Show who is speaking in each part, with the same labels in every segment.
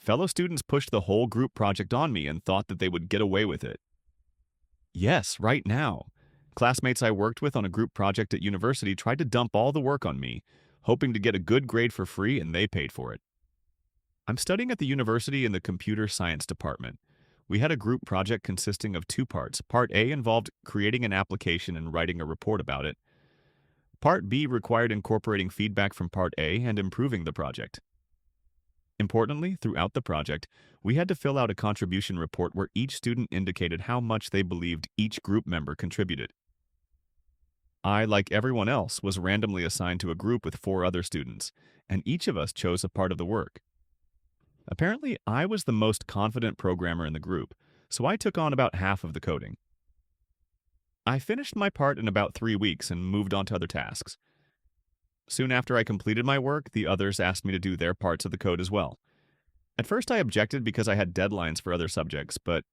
Speaker 1: Fellow students pushed the whole group project on me and thought that they would get away with it. Yes, right now. Classmates I worked with on a group project at university tried to dump all the work on me, hoping to get a good grade for free, and they paid for it. I'm studying at the university in the computer science department. We had a group project consisting of two parts. Part A involved creating an application and writing a report about it. Part B required incorporating feedback from Part A and improving the project. Importantly, throughout the project, we had to fill out a contribution report where each student indicated how much they believed each group member contributed. I, like everyone else, was randomly assigned to a group with 4 other students, and each of us chose a part of the work. Apparently, I was the most confident programmer in the group, so I took on about half of the coding. I finished my part in about 3 weeks and moved on to other tasks. Soon after I completed my work, the others asked me to do their parts of the code as well. At first I objected because I had deadlines for other subjects, but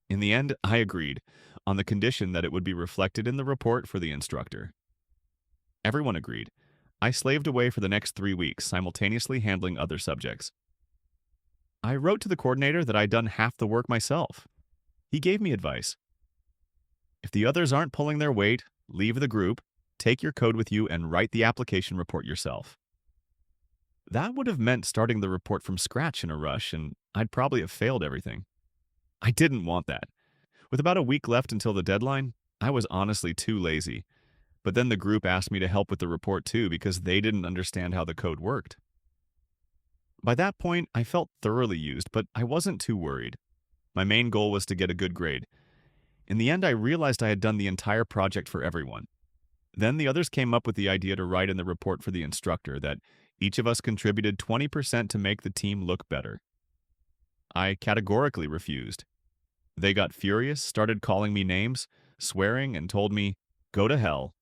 Speaker 1: in the end I agreed, on the condition that it would be reflected in the report for the instructor. Everyone agreed. I slaved away for the next 3 weeks, simultaneously handling other subjects. I wrote to the coordinator that I'd done half the work myself. He gave me advice. If the others aren't pulling their weight, leave the group, take your code with you, and write the application report yourself. That would have meant starting the report from scratch in a rush, and I'd probably have failed everything. I didn't want that. With about a week left until the deadline, I was honestly too lazy. But then the group asked me to help with the report too because they didn't understand how the code worked. By that point, I felt thoroughly used, but I wasn't too worried. My main goal was to get a good grade. In the end, I realized I had done the entire project for everyone. Then the others came up with the idea to write in the report for the instructor that each of us contributed 20% to make the team look better. I categorically refused. They got furious, started calling me names, swearing, and told me, "Go to hell."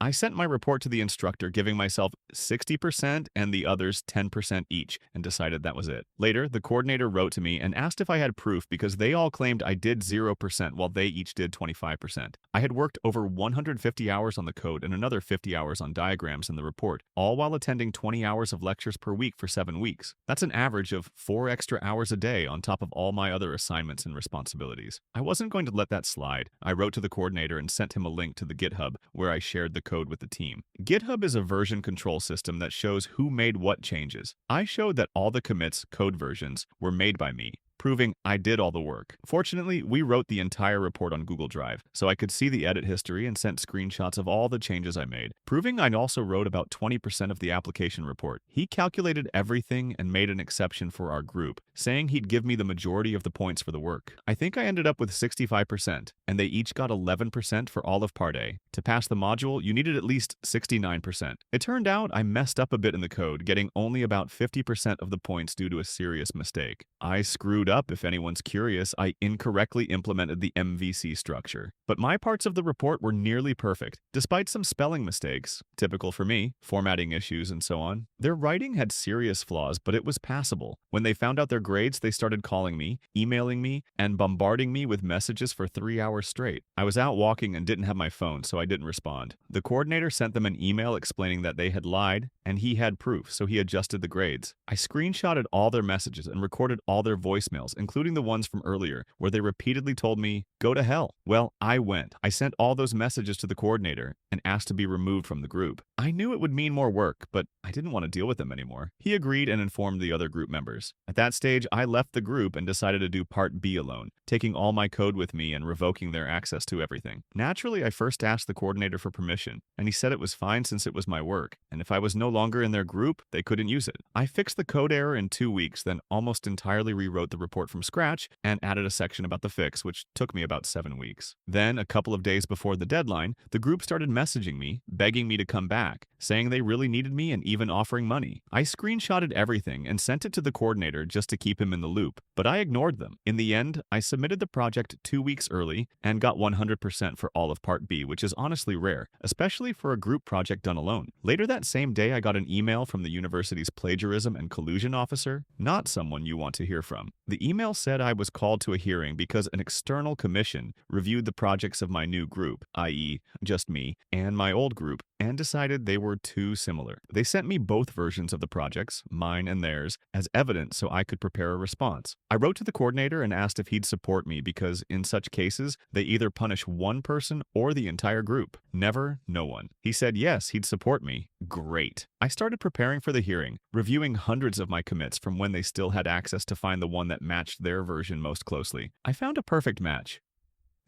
Speaker 1: I sent my report to the instructor, giving myself 60% and the others 10% each, and decided that was it. Later, the coordinator wrote to me and asked if I had proof because they all claimed I did 0% while they each did 25%. I had worked over 150 hours on the code and another 50 hours on diagrams in the report, all while attending 20 hours of lectures per week for 7 weeks. That's an average of 4 extra hours a day on top of all my other assignments and responsibilities. I wasn't going to let that slide. I wrote to the coordinator and sent him a link to the GitHub where I shared the code with the team. GitHub is a version control system that shows who made what changes. I showed that all the commits, code versions, were made by me, proving I did all the work. Fortunately, we wrote the entire report on Google Drive, so I could see the edit history and sent screenshots of all the changes I made, proving I also wrote about 20% of the application report. He calculated everything and made an exception for our group, saying he'd give me the majority of the points for the work. I think I ended up with 65%, and they each got 11% for all of Part A. To pass the module, you needed at least 69%. It turned out I messed up a bit in the code, getting only about 50% of the points due to a serious mistake. I screwed up. If anyone's curious, I incorrectly implemented the MVC structure. But my parts of the report were nearly perfect, despite some spelling mistakes, typical for me, formatting issues, and so on. Their writing had serious flaws, but it was passable. When they found out their grades, they started calling me, emailing me, and bombarding me with messages for 3 hours straight. I was out walking and didn't have my phone, so I didn't respond. The coordinator sent them an email explaining that they had lied, and he had proof, so he adjusted the grades. I screenshotted all their messages and recorded all their voicemails, including the ones from earlier, where they repeatedly told me, "Go to hell." Well, I went. I sent all those messages to the coordinator and asked to be removed from the group. I knew it would mean more work, but I didn't want to deal with them anymore. He agreed and informed the other group members. At that stage, I left the group and decided to do Part B alone, taking all my code with me and revoking their access to everything. Naturally, I first asked the coordinator for permission, and he said it was fine since it was my work, and if I was no longer in their group, they couldn't use it. I fixed the code error in 2 weeks, then almost entirely rewrote the report from scratch and added a section about the fix, which took me about 7 weeks. Then, a couple of days before the deadline, the group started messaging me, begging me to come back, saying they really needed me and even offering money. I screenshotted everything and sent it to the coordinator just to keep him in the loop, but I ignored them. In the end, I submitted the project 2 weeks early and got 100% for all of Part B, which is honestly rare, especially for a group project done alone. Later that same day, I got an email from the university's plagiarism and collusion officer, not someone you want to hear from. The email said I was called to a hearing because an external commission reviewed the projects of my new group, i.e., just me, and my old group, and decided they were too similar. They sent me both versions of the projects, mine and theirs, as evidence so I could prepare a response. I wrote to the coordinator and asked if he'd support me because, in such cases, they either punish one person or the entire group, never no one. He said yes, he'd support me. Great. I started preparing for the hearing, reviewing hundreds of my commits from when they still had access to find the one that matched their version most closely. I found a perfect match.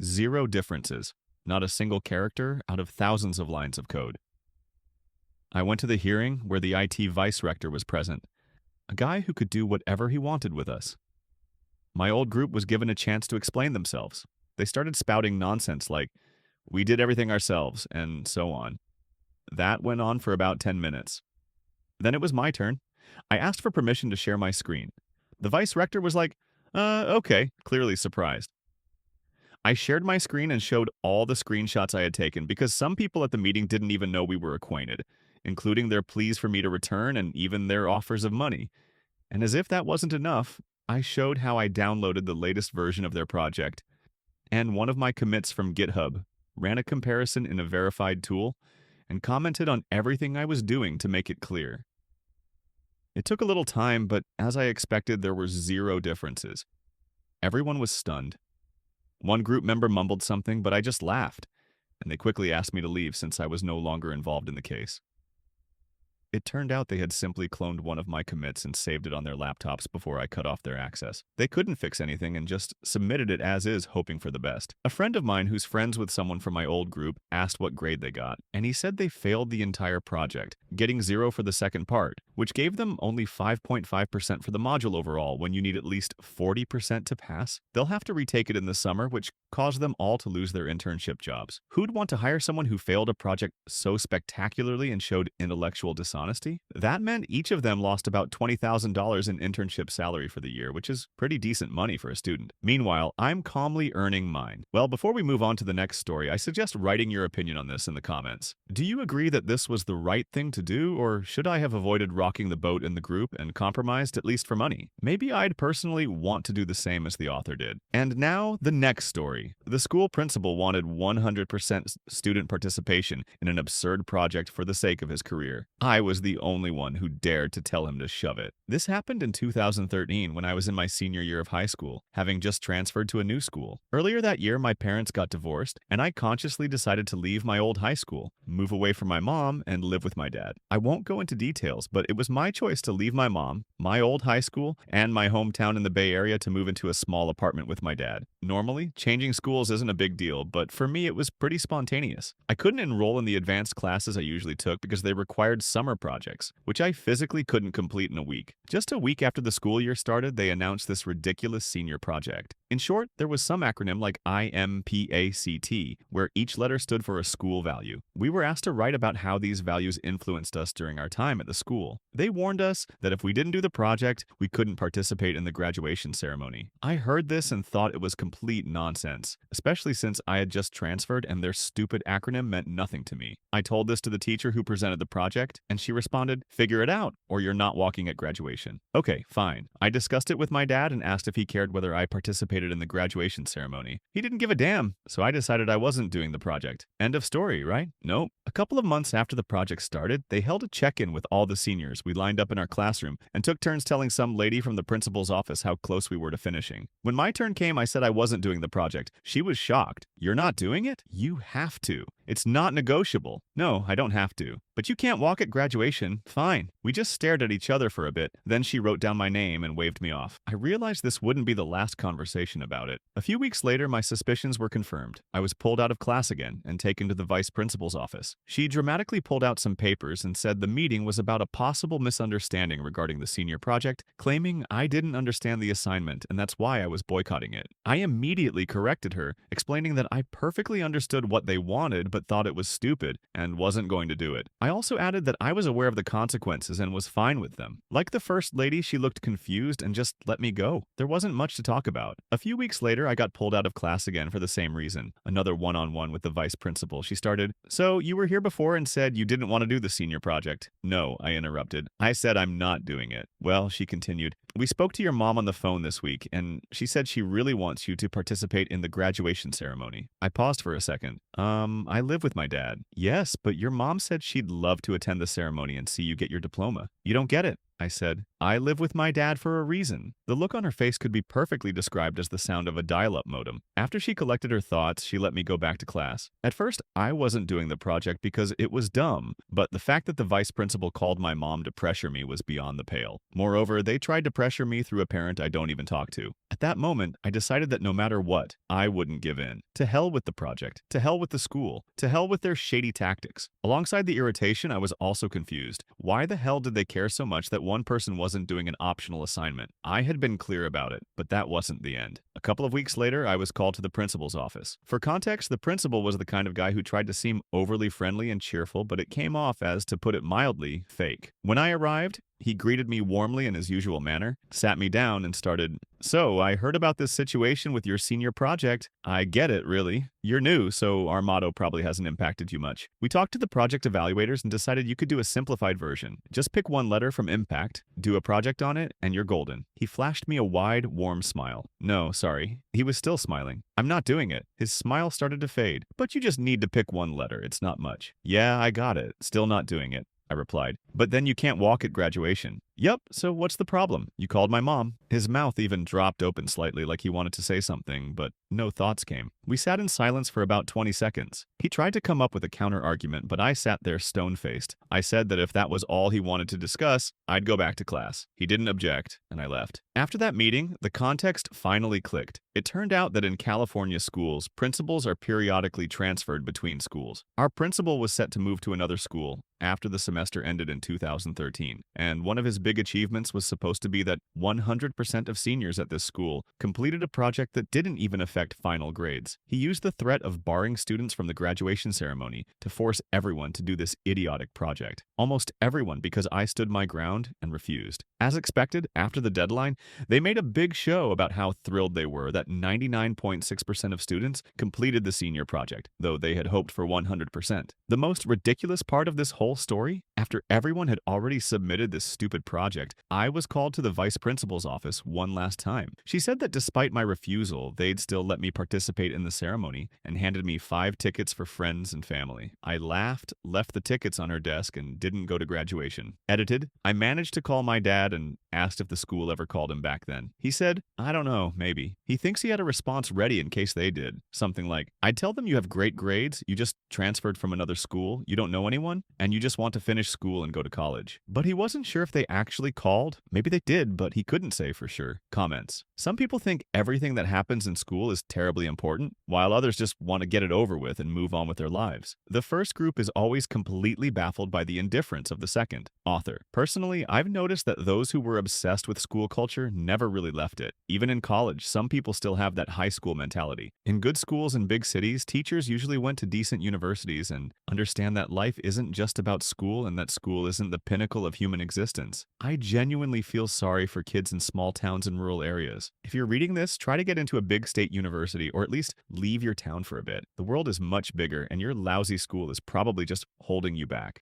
Speaker 1: 0 differences. Not a single character out of thousands of lines of code. I went to the hearing where the IT vice rector was present, a guy who could do whatever he wanted with us. My old group was given a chance to explain themselves. They started spouting nonsense like, "We did everything ourselves," and so on. That went on for about 10 minutes. Then it was my turn. I asked for permission to share my screen. The vice rector was like, okay, clearly surprised. I shared my screen and showed all the screenshots I had taken because some people at the meeting didn't even know we were acquainted, including their pleas for me to return and even their offers of money. And as if that wasn't enough, I showed how I downloaded the latest version of their project, and one of my commits from GitHub, ran a comparison in a verified tool, and commented on everything I was doing to make it clear. It took a little time, but as I expected, there were 0 differences. Everyone was stunned. One group member mumbled something, but I just laughed, and they quickly asked me to leave since I was no longer involved in the case. It turned out they had simply cloned one of my commits and saved it on their laptops before I cut off their access. They couldn't fix anything and just submitted it as is, hoping for the best. A friend of mine who's friends with someone from my old group asked what grade they got, and he said they failed the entire project, getting 0 for the second part, which gave them only 5.5% for the module overall when you need at least 40% to pass. They'll have to retake it in the summer, which caused them all to lose their internship jobs. Who'd want to hire someone who failed a project so spectacularly and showed intellectual dishonesty? That meant each of them lost about $20,000 in internship salary for the year, which is pretty decent money for a student. Meanwhile, I'm calmly earning mine. Well, before we move on to the next story, I suggest writing your opinion on this in the comments. Do you agree that this was the right thing to do, or should I have avoided rocking the boat in the group and compromised at least for money? Maybe I'd personally want to do the same as the author did. And now, the next story. The school principal wanted 100% student participation in an absurd project for the sake of his career. I was the only one who dared to tell him to shove it. This happened in 2013 when I was in my senior year of high school, having just transferred to a new school. Earlier that year, my parents got divorced, and I consciously decided to leave my old high school, move away from my mom, and live with my dad. I won't go into details, but it was my choice to leave my mom, my old high school, and my hometown in the Bay Area to move into a small apartment with my dad. Normally, changing schools isn't a big deal, but for me it was pretty spontaneous. I couldn't enroll in the advanced classes I usually took because they required summer projects, which I physically couldn't complete in a week. Just a week after the school year started, they announced this ridiculous senior project. In short, there was some acronym like IMPACT, where each letter stood for a school value. We were asked to write about how these values influenced us during our time at the school. They warned us that if we didn't do the project, we couldn't participate in the graduation ceremony. I heard this and thought it was complete nonsense, especially since I had just transferred and their stupid acronym meant nothing to me. I told this to the teacher who presented the project, and she responded, "Figure it out, or you're not walking at graduation." Okay, fine. I discussed it with my dad and asked if he cared whether I participated in the graduation ceremony. He didn't give a damn, so I decided I wasn't doing the project. End of story, right? Nope. A couple of months after the project started, they held a check-in with all the seniors we lined up in our classroom and took turns telling some lady from the principal's office how close we were to finishing. When my turn came, I said I wasn't doing the project. She was shocked. "You're not doing it? You have to. It's not negotiable." "No, I don't have to." "But you can't walk at graduation." "Fine." We just stared at each other for a bit. Then she wrote down my name and waved me off. I realized this wouldn't be the last conversation about it. A few weeks later, my suspicions were confirmed. I was pulled out of class again and taken to the vice principal's office. She dramatically pulled out some papers and said the meeting was about a possible misunderstanding regarding the senior project, claiming I didn't understand the assignment and that's why I was boycotting it. I immediately corrected her, explaining that I perfectly understood what they wanted but thought it was stupid and wasn't going to do it. I also added that I was aware of the consequences and was fine with them. Like the first lady, she looked confused and just let me go. There wasn't much to talk about. A few weeks later, I got pulled out of class again for the same reason. Another one-on-one with the vice principal. She started, "So you were here before and said you didn't want to do the senior project." "No," I interrupted. "I said I'm not doing it." "Well," she continued, "we spoke to your mom on the phone this week, and she said she really wants you to participate in the graduation ceremony." me. I paused for a second. I live with my dad. Yes, but your mom said she'd love to attend the ceremony and see you get your diploma. You don't get it, I said. I live with my dad for a reason. The look on her face could be perfectly described as the sound of a dial-up modem. After she collected her thoughts, she let me go back to class. At first, I wasn't doing the project because it was dumb, but the fact that the vice principal called my mom to pressure me was beyond the pale. Moreover, they tried to pressure me through a parent I don't even talk to. At that moment, I decided that no matter what, I wouldn't give in. To hell with the project. To hell with the school. To hell with their shady tactics. Alongside the irritation, I was also confused. Why the hell did they care so much that one person wasn't doing an optional assignment? I had been clear about it, but that wasn't the end. A couple of weeks later, I was called to the principal's office. For context, the principal was the kind of guy who tried to seem overly friendly and cheerful, but it came off as, to put it mildly, fake. When I arrived, he greeted me warmly in his usual manner, sat me down, and started, "So, I heard about this situation with your senior project. I get it, really. You're new, so our motto probably hasn't impacted you much. We talked to the project evaluators and decided you could do a simplified version. Just pick one letter from impact, do a project on it, and you're golden." He flashed me a wide, warm smile. No, sorry. He was still smiling. "I'm not doing it." His smile started to fade. "But you just need to pick one letter. It's not much." "Yeah, I got it. Still not doing it," I replied. "But then you can't walk at graduation." "Yep, so what's the problem? You called my mom." His mouth even dropped open slightly like he wanted to say something, but no thoughts came. We sat in silence for about 20 seconds. He tried to come up with a counter-argument, but I sat there stone-faced. I said that if that was all he wanted to discuss, I'd go back to class. He didn't object, and I left. After that meeting, the context finally clicked. It turned out that in California schools, principals are periodically transferred between schools. Our principal was set to move to another school after the semester ended in 2013, and one of his big achievements was supposed to be that 100% of seniors at this school completed a project that didn't even affect final grades. He used the threat of barring students from the graduation ceremony to force everyone to do this idiotic project. Almost everyone, because I stood my ground and refused. As expected, after the deadline, they made a big show about how thrilled they were that 99.6% of students completed the senior project, though they had hoped for 100%. The most ridiculous part of this whole story, after everyone had already submitted this stupid project, I was called to the vice principal's office one last time. She said that despite my refusal, they'd still let me participate in the ceremony and handed me 5 tickets for friends and family. I laughed, left the tickets on her desk, and didn't go to graduation. Edited, I managed to call my dad and asked if the school ever called him back then. He said, "I don't know, maybe." He thinks he had a response ready in case they did. Something like, "I'd tell them you have great grades, you just transferred from another school, you don't know anyone, and you just want to finish school and go to college." But he wasn't sure if they actually called. Maybe they did, but he couldn't say for sure. Comments. Some people think everything that happens in school is terribly important, while others just want to get it over with and move on with their lives. The first group is always completely baffled by the indifference of the second. Author. Personally, I've noticed that those who were obsessed with school culture never really left it. Even in college, some people still have that high school mentality. In good schools in big cities, teachers usually went to decent universities and understand that life isn't just about school and that school isn't the pinnacle of human existence. I genuinely feel sorry for kids in small towns and rural areas. If you're reading this, try to get into a big state university or at least leave your town for a bit. The world is much bigger and your lousy school is probably just holding you back.